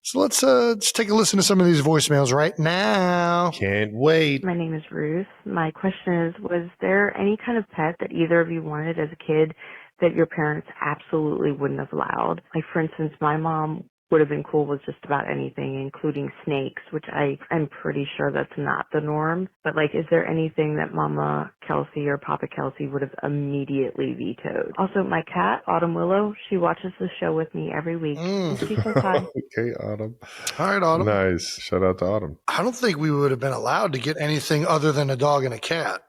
So let's take a listen to some of these voicemails right now. Can't wait. My name is Ruth. My question is, was there any kind of pet that either of you wanted as a kid that your parents absolutely wouldn't have allowed? Like, for instance, my mom would have been cool with just about anything, including snakes, which I'm pretty sure that's not the norm. But, like, is there anything that Mama Kelce or Papa Kelce would have immediately vetoed? Also, my cat, Autumn Willow, she watches the show with me every week. She says hi. Okay, Autumn. All right, Autumn. Nice. Shout out to Autumn. I don't think we would have been allowed to get anything other than a dog and a cat.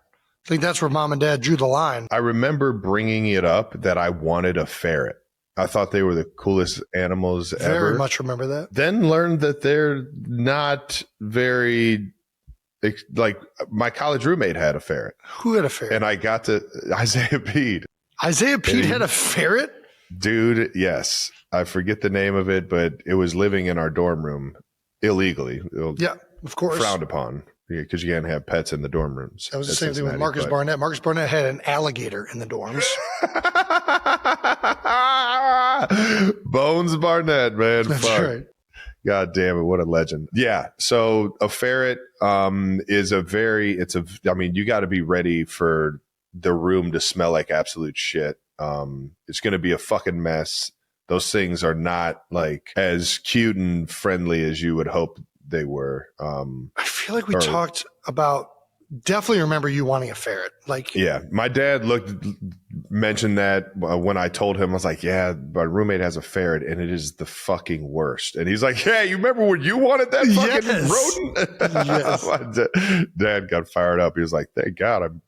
I think that's where Mom and Dad drew the line. I remember bringing it up that I wanted a ferret. I thought they were the coolest animals ever. Very much remember that. Then learned that they're not very, like, my college roommate had a ferret. Who had a ferret? And I got to Isaiah Pede. Isaiah Pede had a ferret? Dude, yes. I forget the name of it, but it was living in our dorm room illegally. Yeah, of course. Frowned upon. Because you can't have pets in the dorm rooms. That was the same thing with Marcus Barnett. Marcus Barnett had an alligator in the dorms. Bones Barnett, man. That's Fuck. right. God damn it. What a legend. Yeah. So a ferret is I mean, you got to be ready for the room to smell like absolute shit. It's going to be a fucking mess. Those things are not like as cute and friendly as you would hope they were. I feel like we talked about, definitely remember you wanting a ferret. Like, yeah, my dad mentioned that when I told him, I was like, yeah, my roommate has a ferret and it is the fucking worst. And he's like, yeah, you remember when you wanted that fucking rodent? Yes. My dad got fired up. He was like, thank God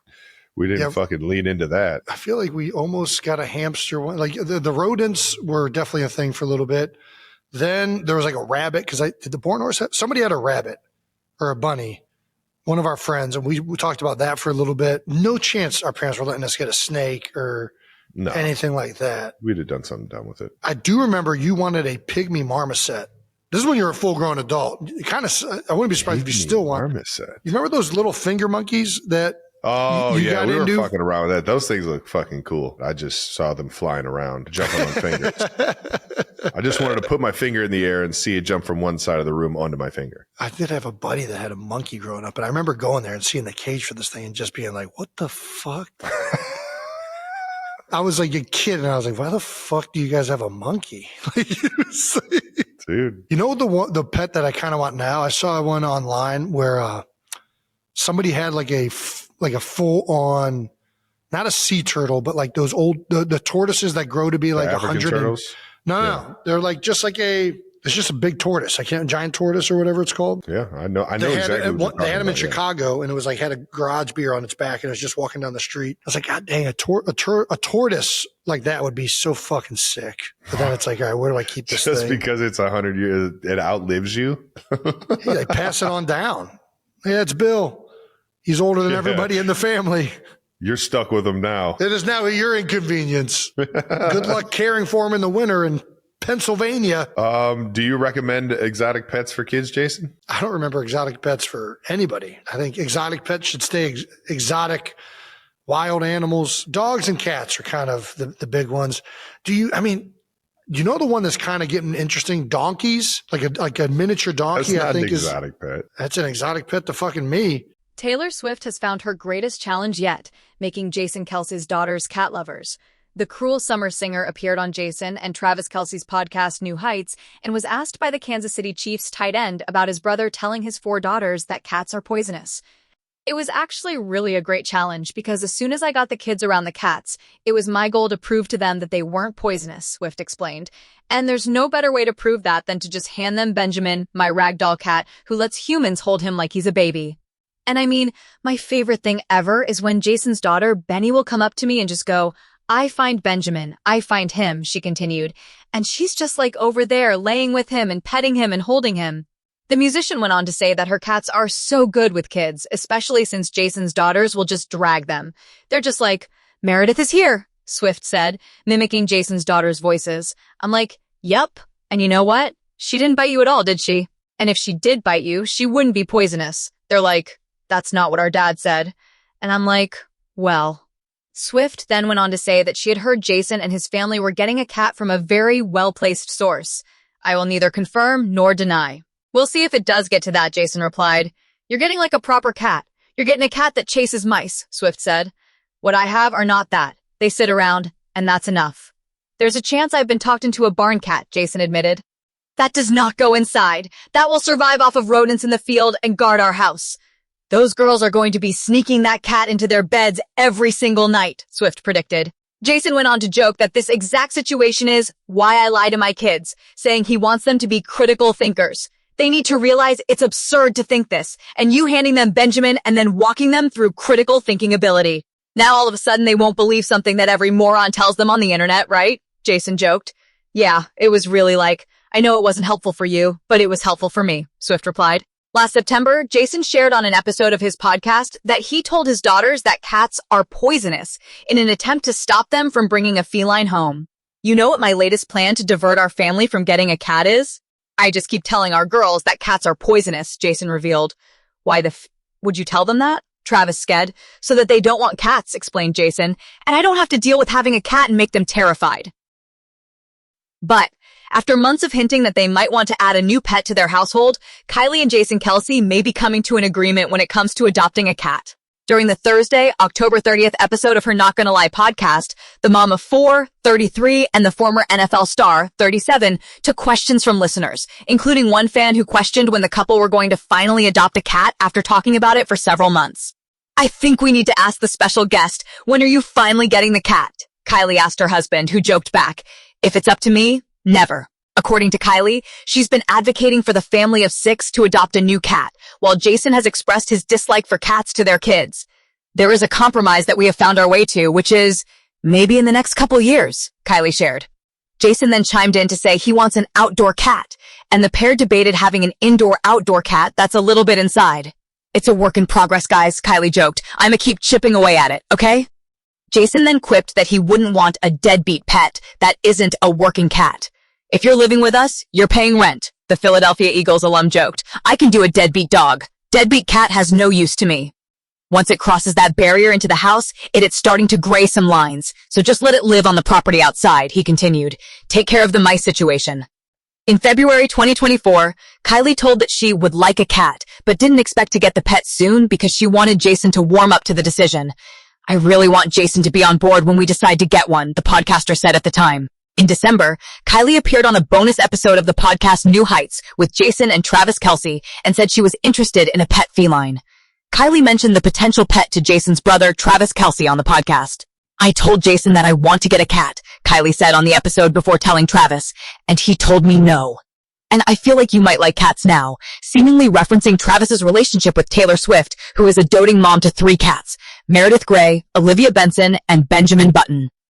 we didn't fucking lean into that. I feel like we almost got a hamster one. Like the rodents were definitely a thing for a little bit. Then there was like a rabbit, because did the Born Horse somebody had a rabbit or a bunny, one of our friends, and we talked about that for a little bit. No chance our parents were letting us get a snake or anything like that. We'd have done something dumb with it. I do remember you wanted a pygmy marmoset. This is when you're a full-grown adult. I wouldn't be surprised if you still want. Marmoset. You remember those little finger monkeys that? Oh, yeah, we were fucking around with that. Those things look fucking cool. I just saw them flying around, jumping on fingers. I just wanted to put my finger in the air and see it jump from one side of the room onto my finger. I did have a buddy that had a monkey growing up, and I remember going there and seeing the cage for this thing and just being like, what the fuck? I was like a kid, and I was like, why the fuck do you guys have a monkey? Dude. You know the pet that I kind of want now? I saw one online where somebody had like a full-on, not a sea turtle, but like those old the tortoises that grow to be like 100 turtles. No, they're like just like it's just a big tortoise. Giant tortoise or whatever it's called. Yeah, I know exactly. They had them in Chicago, and it was like had a garage beer on its back, and it was just walking down the street. I was like, God dang, a tortoise like that would be so fucking sick. But then it's like, all right, where do I keep this just thing? Because it's 100 years, it outlives you. Yeah, they pass it on down. Yeah, it's Bill. He's older than everybody in the family. You're stuck with him now. It is now your inconvenience. Good luck caring for him in the winter in Pennsylvania. Do you recommend exotic pets for kids, Jason? I don't remember exotic pets for anybody. I think exotic pets should stay exotic. Wild animals, dogs and cats are kind of the big ones. You know the one that's kind of getting interesting? Donkeys, like a miniature donkey. That's not an exotic pet. That's an exotic pet to fucking me. Taylor Swift has found her greatest challenge yet, making Jason Kelce's daughters cat lovers. The cruel summer singer appeared on Jason and Travis Kelce's podcast New Heights and was asked by the Kansas City Chiefs tight end about his brother telling his 4 daughters that cats are poisonous. It was actually really a great challenge because as soon as I got the kids around the cats, it was my goal to prove to them that they weren't poisonous, Swift explained. And there's no better way to prove that than to just hand them Benjamin, my ragdoll cat, who lets humans hold him like he's a baby. And I mean, my favorite thing ever is when Jason's daughter, Benny, will come up to me and just go, I find Benjamin, I find him, she continued. And she's just like over there laying with him and petting him and holding him. The musician went on to say that her cats are so good with kids, especially since Jason's daughters will just drag them. They're just like, Meredith is here, Swift said, mimicking Jason's daughters' voices. I'm like, yep. And you know what? She didn't bite you at all, did she? And if she did bite you, she wouldn't be poisonous. They're like, that's not what our dad said. And I'm like, well. Swift then went on to say that she had heard Jason and his family were getting a cat from a very well-placed source. I will neither confirm nor deny. We'll see if it does get to that, Jason replied. You're getting like a proper cat. You're getting a cat that chases mice, Swift said. What I have are not that. They sit around, and that's enough. There's a chance I've been talked into a barn cat, Jason admitted. That does not go inside. That will survive off of rodents in the field and guard our house. Those girls are going to be sneaking that cat into their beds every single night, Swift predicted. Jason went on to joke that this exact situation is why I lie to my kids, saying he wants them to be critical thinkers. They need to realize it's absurd to think this, and you handing them Benjamin and then walking them through critical thinking ability. Now all of a sudden they won't believe something that every moron tells them on the internet, right? Jason joked. Yeah, it was really like, I know it wasn't helpful for you, but it was helpful for me, Swift replied. Last September, Jason shared on an episode of his podcast that he told his daughters that cats are poisonous in an attempt to stop them from bringing a feline home. You know what my latest plan to divert our family from getting a cat is? I just keep telling our girls that cats are poisonous, Jason revealed. Why would you tell them that? Travis said. So that they don't want cats, explained Jason, and I don't have to deal with having a cat and make them terrified. But after months of hinting that they might want to add a new pet to their household, Kylie and Jason Kelce may be coming to an agreement when it comes to adopting a cat. During the Thursday, October 30th episode of her Not Gonna Lie podcast, the mom of 4, 33, and the former NFL star, 37, took questions from listeners, including one fan who questioned when the couple were going to finally adopt a cat after talking about it for several months. I think we need to ask the special guest, when are you finally getting the cat? Kylie asked her husband, who joked back, if it's up to me, never. According to Kylie, she's been advocating for the family of 6 to adopt a new cat, while Jason has expressed his dislike for cats to their kids. There is a compromise that we have found our way to, which is maybe in the next couple years, Kylie shared. Jason then chimed in to say he wants an outdoor cat, and the pair debated having an indoor-outdoor cat that's a little bit inside. It's a work in progress, guys, Kylie joked. I'ma keep chipping away at it, okay? Jason then quipped that he wouldn't want a deadbeat pet that isn't a working cat. If you're living with us, you're paying rent, the Philadelphia Eagles alum joked. I can do a deadbeat dog. Deadbeat cat has no use to me. Once it crosses that barrier into the house, it's starting to gray some lines. So just let it live on the property outside, he continued. Take care of the mice situation. In February 2024, Kylie told that she would like a cat, but didn't expect to get the pet soon because she wanted Jason to warm up to the decision. I really want Jason to be on board when we decide to get one, the podcaster said at the time. In December, Kylie appeared on a bonus episode of the podcast New Heights with Jason and Travis Kelce and said she was interested in a pet feline. Kylie mentioned the potential pet to Jason's brother, Travis Kelce, on the podcast. I told Jason that I want to get a cat, Kylie said on the episode before telling Travis, and he told me no. And I feel like you might like cats now, seemingly referencing Travis's relationship with Taylor Swift, who is a doting mom to 3 cats, Meredith Grey, Olivia Benson, and Benjamin Button.